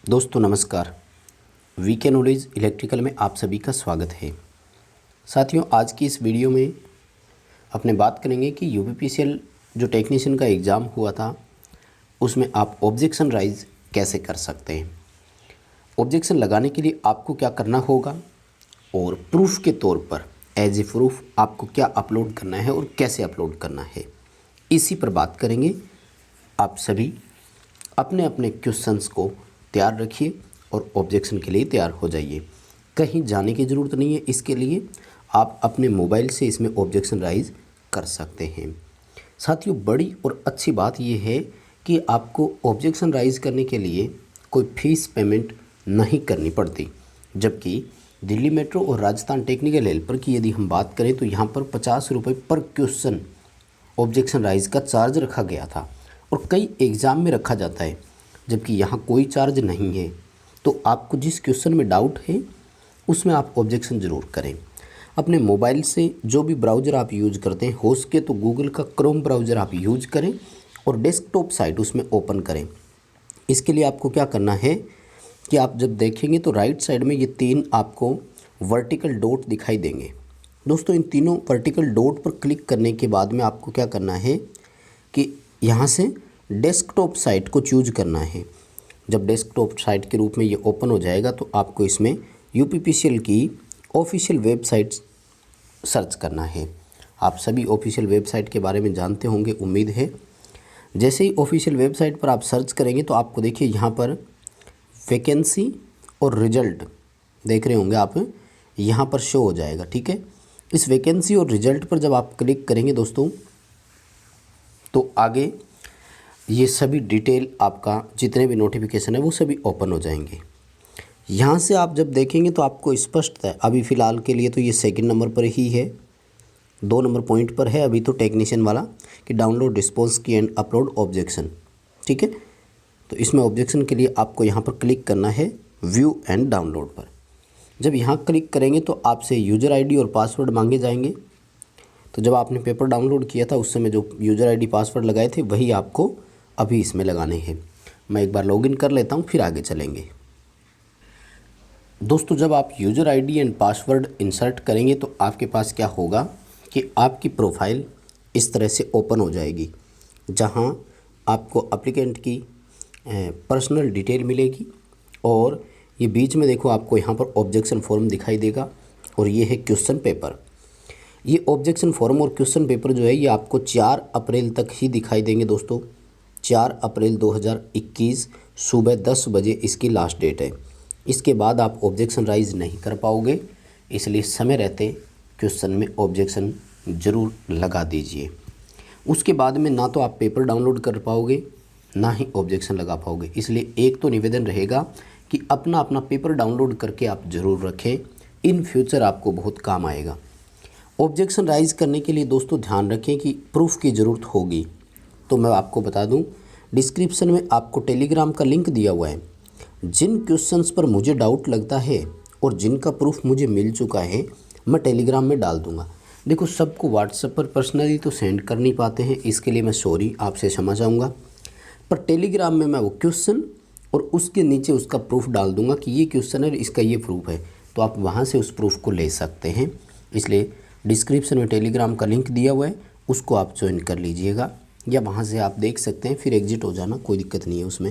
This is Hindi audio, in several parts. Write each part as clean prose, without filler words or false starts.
दोस्तों नमस्कार। वीके नॉलेज इलेक्ट्रिकल में आप सभी का स्वागत है। साथियों, आज की इस वीडियो में अपने बात करेंगे कि यूपीपीसीएल जो टेक्नीशियन का एग्ज़ाम हुआ था उसमें आप ऑब्जेक्शन राइज कैसे कर सकते हैं। ऑब्जेक्शन लगाने के लिए आपको क्या करना होगा और प्रूफ के तौर पर एज ए प्रूफ आपको क्या अपलोड करना है और कैसे अपलोड करना है, इसी पर बात करेंगे। आप सभी अपने अपने क्वेश्चंस को तैयार रखिए और ऑब्जेक्शन के लिए तैयार हो जाइए। कहीं जाने की ज़रूरत नहीं है, इसके लिए आप अपने मोबाइल से इसमें ऑब्जेक्शन राइज कर सकते हैं। साथियों, बड़ी और अच्छी बात यह है कि आपको ऑब्जेक्शन राइज करने के लिए कोई फीस पेमेंट नहीं करनी पड़ती, जबकि दिल्ली मेट्रो और राजस्थान टेक्निकल हेल्पर की यदि हम बात करें तो यहाँ पर 50 रुपये पर क्वेश्चन ऑब्जेक्शन राइज का चार्ज रखा गया था और कई एग्ज़ाम में रखा जाता है, जबकि यहाँ कोई चार्ज नहीं है। तो आपको जिस क्वेश्चन में डाउट है उसमें आप ऑब्जेक्शन ज़रूर करें। अपने मोबाइल से जो भी ब्राउज़र आप यूज़ करते हैं, हो सके तो गूगल का क्रोम ब्राउज़र आप यूज़ करें और डेस्कटॉप साइट उसमें ओपन करें। इसके लिए आपको क्या करना है कि आप जब देखेंगे तो राइट साइड में ये 3 आपको वर्टिकल डॉट दिखाई देंगे। दोस्तों, इन तीनों वर्टिकल डॉट पर क्लिक करने के बाद में आपको क्या करना है कि यहाँ से डेस्कटॉप साइट को चूज करना है। जब डेस्कटॉप साइट के रूप में ये ओपन हो जाएगा तो आपको इसमें यूपीपीसीएल की ऑफिशियल वेबसाइट सर्च करना है। आप सभी ऑफिशियल वेबसाइट के बारे में जानते होंगे, उम्मीद है। जैसे ही ऑफिशियल वेबसाइट पर आप सर्च करेंगे तो आपको देखिए यहाँ पर वैकेंसी और रिजल्ट देख रहे होंगे आप, यहाँ पर शो हो जाएगा। ठीक है, इस वैकेंसी और रिजल्ट पर जब आप क्लिक करेंगे दोस्तों तो आगे ये सभी डिटेल आपका जितने भी नोटिफिकेशन है वो सभी ओपन हो जाएंगे। यहाँ से आप जब देखेंगे तो आपको स्पष्ट है, अभी फ़िलहाल के लिए तो ये सेकंड नंबर पर ही है, 2 नंबर पॉइंट पर है अभी तो टेक्नीशियन वाला, कि डाउनलोड रिस्पॉन्स की एंड अपलोड ऑब्जेक्शन। ठीक है, तो इसमें ऑब्जेक्शन के लिए आपको यहाँ पर क्लिक करना है व्यू एंड डाउनलोड पर। जब यहाँ क्लिक करेंगे तो आपसे यूज़र आईडी और पासवर्ड मांगे जाएंगे। तो जब आपने पेपर डाउनलोड किया था उस समय जो यूज़र आईडी पासवर्ड लगाए थे वही आपको अभी इसमें लगाने हैं। मैं एक बार लॉगिन कर लेता हूँ, फिर आगे चलेंगे। दोस्तों, जब आप user ID and password insert करेंगे तो आपके पास क्या होगा कि आपकी प्रोफाइल इस तरह से ओपन हो जाएगी, जहाँ आपको एप्लीकेंट की पर्सनल डिटेल मिलेगी और ये बीच में देखो आपको यहाँ पर ऑब्जेक्शन फॉर्म दिखाई देगा और ये है क्वेश्चन पेपर। ये ऑब्जेक्शन फॉर्म और क्वेश्चन पेपर जो है ये आपको 4 अप्रैल तक ही दिखाई देंगे दोस्तों। 4 अप्रैल 2021 सुबह 10 बजे इसकी लास्ट डेट है। इसके बाद आप ऑब्जेक्शन राइज नहीं कर पाओगे, इसलिए समय रहते क्वेश्चन में ऑब्जेक्शन ज़रूर लगा दीजिए। उसके बाद में ना तो आप पेपर डाउनलोड कर पाओगे ना ही ऑब्जेक्शन लगा पाओगे। इसलिए एक तो निवेदन रहेगा कि अपना अपना पेपर डाउनलोड करके आप ज़रूर रखें, इन फ्यूचर आपको बहुत काम आएगा। ऑब्जेक्शन राइज करने के लिए दोस्तों ध्यान रखें कि प्रूफ की ज़रूरत होगी। तो मैं आपको बता दूं, डिस्क्रिप्शन में आपको टेलीग्राम का लिंक दिया हुआ है। जिन क्वेश्चंस पर मुझे डाउट लगता है और जिनका प्रूफ मुझे मिल चुका है मैं टेलीग्राम में डाल दूंगा। देखो, सबको व्हाट्सएप पर पर्सनली तो सेंड कर नहीं पाते हैं, इसके लिए मैं सॉरी, आपसे क्षमा चाहूँगा। पर टेलीग्राम में मैं वो क्वेश्चन और उसके नीचे उसका प्रूफ डाल दूँगा कि ये क्वेश्चन है, इसका ये प्रूफ है, तो आप वहाँ से उस प्रूफ को ले सकते हैं। इसलिए डिस्क्रिप्शन में टेलीग्राम का लिंक दिया हुआ है, उसको आप ज्वाइन कर लीजिएगा या वहाँ से आप देख सकते हैं, फिर एग्जिट हो जाना, कोई दिक्कत नहीं है उसमें।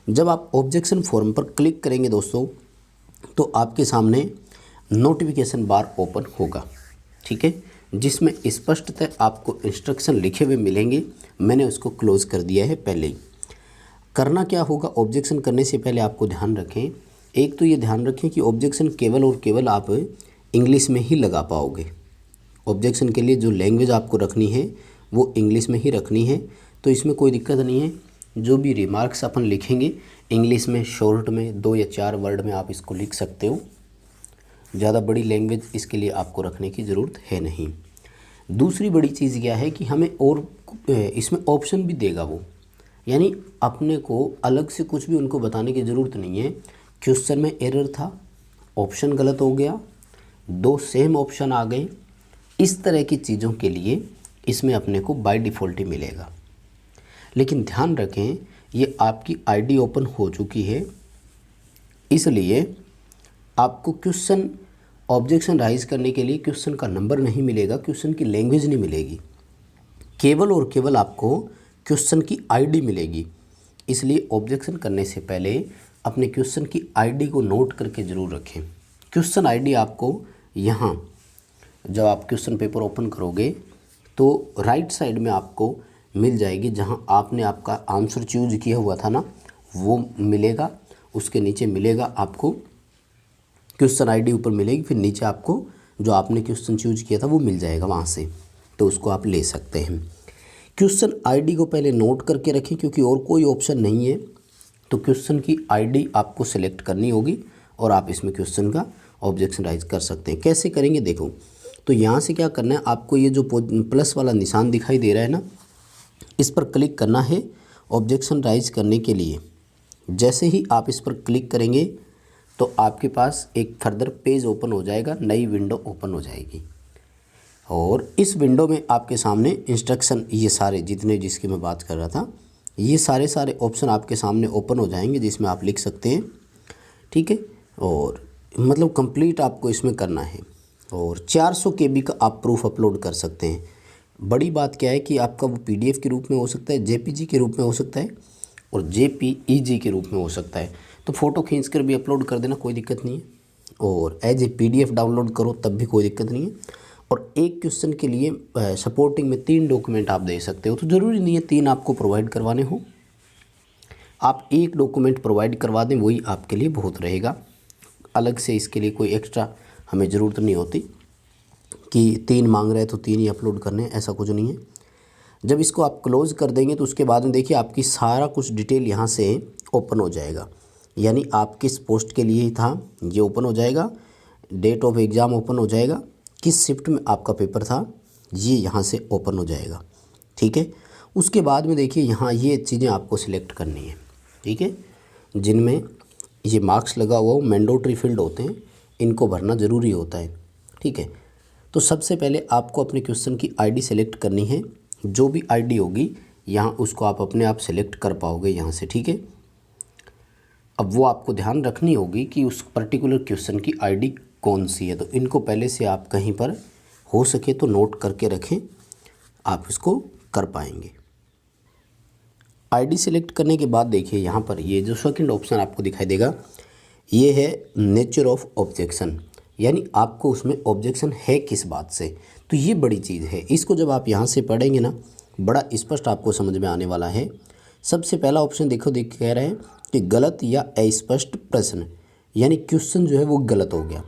जब आप ऑब्जेक्शन फॉर्म पर क्लिक करेंगे दोस्तों तो आपके सामने नोटिफिकेशन बार ओपन होगा। ठीक है, जिसमें स्पष्टतः आपको इंस्ट्रक्शन लिखे हुए मिलेंगे। मैंने उसको क्लोज़ कर दिया है पहले ही। करना क्या होगा, ऑब्जेक्शन करने से पहले आपको ध्यान रखें, एक तो ये ध्यान रखें कि ऑब्जेक्शन केवल और केवल आप इंग्लिश में ही लगा पाओगे। ऑब्जेक्शन के लिए जो लैंग्वेज आपको रखनी है वो इंग्लिश में ही रखनी है, तो इसमें कोई दिक्कत नहीं है। जो भी रिमार्क्स अपन लिखेंगे इंग्लिश में शॉर्ट में 2 या 4 वर्ड में आप इसको लिख सकते हो। ज़्यादा बड़ी लैंग्वेज इसके लिए आपको रखने की ज़रूरत है नहीं। दूसरी बड़ी चीज़ क्या है कि हमें और इसमें ऑप्शन भी देगा वो, यानी अपने को अलग से कुछ भी उनको बताने की ज़रूरत नहीं है। क्वेश्चन में एरर था, ऑप्शन गलत हो गया, 2 सेम ऑप्शन आ गए, इस तरह की चीज़ों के लिए इसमें अपने को बाय डिफ़ॉल्ट ही मिलेगा। लेकिन ध्यान रखें, ये आपकी आईडी ओपन हो चुकी है इसलिए आपको क्वेश्चन ऑब्जेक्शन राइज करने के लिए क्वेश्चन का नंबर नहीं मिलेगा, क्वेश्चन की लैंग्वेज नहीं मिलेगी, केवल और केवल आपको क्वेश्चन की आईडी मिलेगी। इसलिए ऑब्जेक्शन करने से पहले अपने क्वेश्चन की आईडी को नोट करके ज़रूर रखें। क्वेश्चन आईडी आपको यहाँ जब आप क्वेश्चन पेपर ओपन करोगे तो राइट साइड में आपको मिल जाएगी, जहाँ आपने आपका आंसर चूज किया हुआ था ना वो मिलेगा, उसके नीचे मिलेगा आपको क्वेश्चन आईडी ऊपर मिलेगी, फिर नीचे आपको जो आपने क्वेश्चन चूज किया था वो मिल जाएगा वहाँ से, तो उसको आप ले सकते हैं। क्वेश्चन आईडी को पहले नोट करके रखें क्योंकि और कोई ऑप्शन नहीं है, तो क्वेश्चन की आईडी आपको सेलेक्ट करनी होगी और आप इसमें क्वेश्चन का ऑब्जेक्शन राइज कर सकते हैं। कैसे करेंगे देखो, तो यहाँ से क्या करना है, आपको ये जो प्लस वाला निशान दिखाई दे रहा है ना, इस पर क्लिक करना है ऑब्जेक्शन राइज करने के लिए। जैसे ही आप इस पर क्लिक करेंगे तो आपके पास एक फर्दर पेज ओपन हो जाएगा, नई विंडो ओपन हो जाएगी और इस विंडो में आपके सामने इंस्ट्रक्शन, ये सारे जितने जिसकी मैं बात कर रहा था, ये सारे ऑप्शन आपके सामने ओपन हो जाएंगे जिसमें आप लिख सकते हैं, ठीक है। और मतलब कंप्लीट आपको इसमें करना है और 400 KB का आप प्रूफ अपलोड कर सकते हैं। बड़ी बात क्या है कि आपका वो PDF के रूप में हो सकता है, JPG के रूप में हो सकता है और JPEG के रूप में हो सकता है। तो फ़ोटो खींच कर भी अपलोड कर देना, कोई दिक्कत नहीं है, और एज ए PDF डाउनलोड करो तब भी कोई दिक्कत नहीं है। और एक क्वेश्चन के लिए सपोर्टिंग में 3 डॉक्यूमेंट आप दे सकते हो, तो ज़रूरी नहीं है 3 आपको प्रोवाइड करवाने हो, आप 1 डॉक्यूमेंट प्रोवाइड करवा दें वही आपके लिए बहुत रहेगा। अलग से इसके लिए कोई एक्स्ट्रा हमें ज़रूरत नहीं होती कि 3 मांग रहे हैं तो 3 ही अपलोड करने, ऐसा कुछ नहीं है। जब इसको आप क्लोज़ कर देंगे तो उसके बाद में देखिए आपकी सारा कुछ डिटेल यहाँ से ओपन हो जाएगा, यानी आप किस पोस्ट के लिए ही था ये ओपन हो जाएगा, डेट ऑफ एग्ज़ाम ओपन हो जाएगा, किस शिफ्ट में आपका पेपर था ये यहाँ से ओपन हो जाएगा, ठीक है। उसके बाद में देखिए यहाँ ये चीज़ें आपको सिलेक्ट करनी है, ठीक है, जिनमें ये मार्क्स लगा हुआ मैंडेटरी फील्ड होते हैं, इनको भरना ज़रूरी होता है, ठीक है। तो सबसे पहले आपको अपने क्वेश्चन की आईडी सेलेक्ट करनी है, जो भी आईडी होगी यहाँ उसको आप अपने आप सेलेक्ट कर पाओगे यहाँ से, ठीक है। अब वो आपको ध्यान रखनी होगी कि उस पर्टिकुलर क्वेश्चन की आईडी कौन सी है, तो इनको पहले से आप कहीं पर हो सके तो नोट करके रखें, आप इसको कर पाएंगे। आईडी सेलेक्ट करने के बाद देखिए यहाँ पर ये जो सेकंड ऑप्शन आपको दिखाई देगा ये है नेचर ऑफ ऑब्जेक्शन, यानी आपको उसमें ऑब्जेक्शन है किस बात से, तो ये बड़ी चीज़ है। इसको जब आप यहाँ से पढ़ेंगे ना बड़ा स्पष्ट आपको समझ में आने वाला है। सबसे पहला ऑप्शन देखो देख कह रहे हैं कि गलत या अस्पष्ट प्रश्न, यानी क्वेश्चन जो है वो गलत हो गया।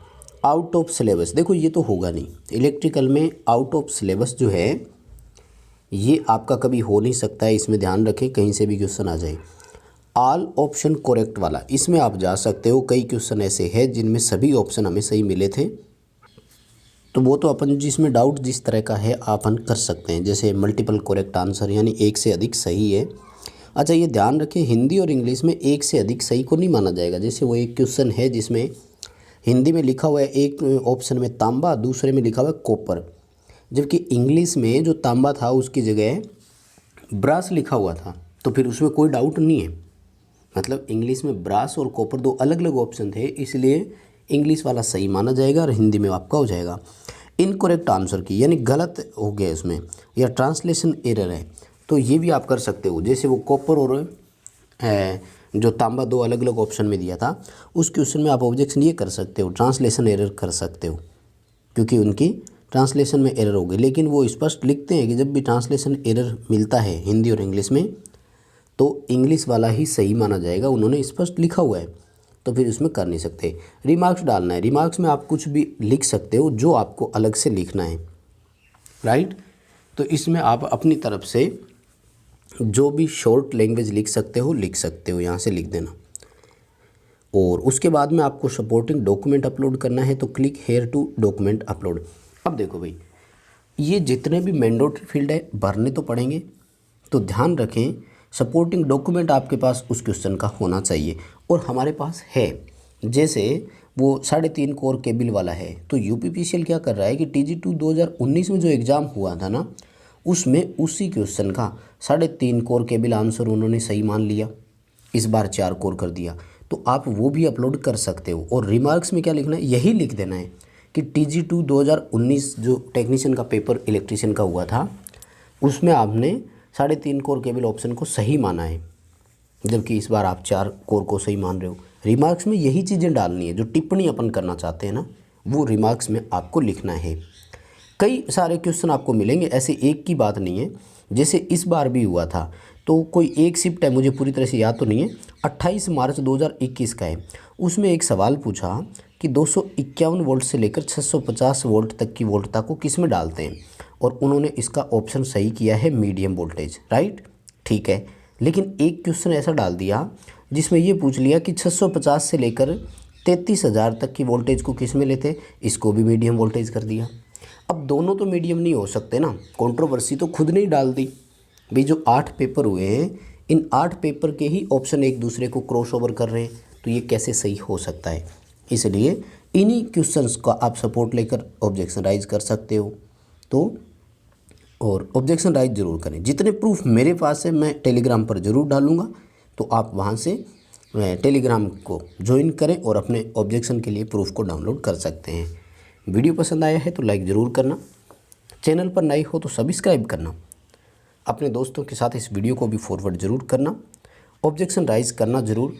आउट ऑफ सिलेबस, देखो ये तो होगा नहीं, इलेक्ट्रिकल में आउट ऑफ सिलेबस जो है ये आपका कभी हो नहीं सकता है, इसमें ध्यान रखें कहीं से भी क्वेश्चन आ जाए। ऑल ऑप्शन करेक्ट वाला, इसमें आप जा सकते हो, कई क्वेश्चन ऐसे हैं जिनमें सभी ऑप्शन हमें सही मिले थे, तो वो तो अपन जिसमें डाउट जिस तरह का है अपन कर सकते हैं, जैसे मल्टीपल करेक्ट आंसर यानी एक से अधिक सही है। अच्छा ये ध्यान रखें हिंदी और इंग्लिश में एक से अधिक सही को नहीं माना जाएगा। जैसे वो एक क्वेश्चन है जिसमें हिंदी में लिखा हुआ है एक ऑप्शन में तांबा, दूसरे में लिखा हुआ है कॉपर, जबकि इंग्लिश में जो तांबा था उसकी जगह ब्रास लिखा हुआ था, तो फिर उसमें कोई डाउट नहीं है। मतलब इंग्लिश में ब्रास और कॉपर 2 अलग अलग ऑप्शन थे, इसलिए इंग्लिश वाला सही माना जाएगा और हिंदी में आपका हो जाएगा। इनकरेक्ट आंसर की यानी गलत हो गया इसमें, या ट्रांसलेशन एरर है, तो ये भी आप कर सकते हो। जैसे वो कॉपर और जो तांबा 2 अलग अलग ऑप्शन में दिया था उस क्वेश्चन में आप ऑब्जेक्शन ये कर सकते हो, ट्रांसलेशन एरर कर सकते हो, क्योंकि उनकी ट्रांसलेशन में एरर हो गई। लेकिन वो स्पष्ट लिखते हैं कि जब भी ट्रांसलेशन एरर मिलता है हिंदी और इंग्लिश में तो इंग्लिश वाला ही सही माना जाएगा, उन्होंने स्पष्ट लिखा हुआ है, तो फिर उसमें कर नहीं सकते। रिमार्क्स डालना है, रिमार्क्स में आप कुछ भी लिख सकते हो जो आपको अलग से लिखना है, राइट। तो इसमें आप अपनी तरफ से जो भी शॉर्ट लैंग्वेज लिख सकते हो यहाँ से लिख देना। और उसके बाद में आपको सपोर्टिंग डॉक्यूमेंट अपलोड करना है, तो click here to document upload. अब देखो भाई ये जितने भी मैंडेटरी फील्ड है भरने तो पड़ेंगे, तो ध्यान रखें सपोर्टिंग डॉक्यूमेंट आपके पास उस क्वेश्चन का होना चाहिए, और हमारे पास है। जैसे वो 3.5 कोर केबल वाला है, तो यूपीपीसीएल क्या कर रहा है कि TG2 2019 में जो एग्ज़ाम हुआ था ना उसमें उसी क्वेश्चन का 3.5 कोर केबल आंसर उन्होंने सही मान लिया, इस बार 4 कोर कर दिया। तो आप वो भी अपलोड कर सकते हो। और रिमार्क्स में क्या लिखना है, यही लिख देना है कि TG2 2019 जो टेक्नीशियन का पेपर इलेक्ट्रीशियन का हुआ था उसमें आपने 3.5 कोर केबल ऑप्शन को सही माना है, जबकि इस बार आप 4 कोर को सही मान रहे हो। रिमार्क्स में यही चीज़ें डालनी है, जो टिप्पणी अपन करना चाहते हैं ना, वो रिमार्क्स में आपको लिखना है। कई सारे क्वेश्चन आपको मिलेंगे, ऐसे एक की बात नहीं है। जैसे इस बार भी हुआ था, तो कोई एक शिफ्ट है, मुझे पूरी तरह से याद तो नहीं है, 28 मार्च 2021 का है। उसमें एक सवाल पूछा कि 251 वोल्ट से लेकर 650 वोल्ट तक की वोल्टता को किस में डालते हैं, और उन्होंने इसका ऑप्शन सही किया है मीडियम वोल्टेज, राइट, ठीक है। लेकिन एक क्वेश्चन ऐसा डाल दिया जिसमें ये पूछ लिया कि 650 से लेकर 33,000 तक की वोल्टेज को किस में लेते, इसको भी मीडियम वोल्टेज कर दिया। अब दोनों तो मीडियम नहीं हो सकते ना, कंट्रोवर्सी तो खुद ने ही डाल दी। भाई जो 8 पेपर हुए हैं, इन 8 पेपर के ही ऑप्शन एक दूसरे को क्रॉस ओवर कर रहे हैं, तो ये कैसे सही हो सकता है। इसलिए इन्हीं क्वेश्चंस का आप सपोर्ट लेकर ऑब्जेक्शन राइज कर सकते हो। तो और ऑब्जेक्शन राइज ज़रूर करें। जितने प्रूफ मेरे पास है मैं टेलीग्राम पर ज़रूर डालूँगा, तो आप वहाँ से टेलीग्राम को ज्वाइन करें और अपने ऑब्जेक्शन के लिए प्रूफ को डाउनलोड कर सकते हैं। वीडियो पसंद आया है तो लाइक ज़रूर करना, चैनल पर नए हो तो सब्सक्राइब करना, अपने दोस्तों के साथ इस वीडियो को भी फॉरवर्ड ज़रूर करना, ऑब्जेक्शन राइज करना ज़रूर।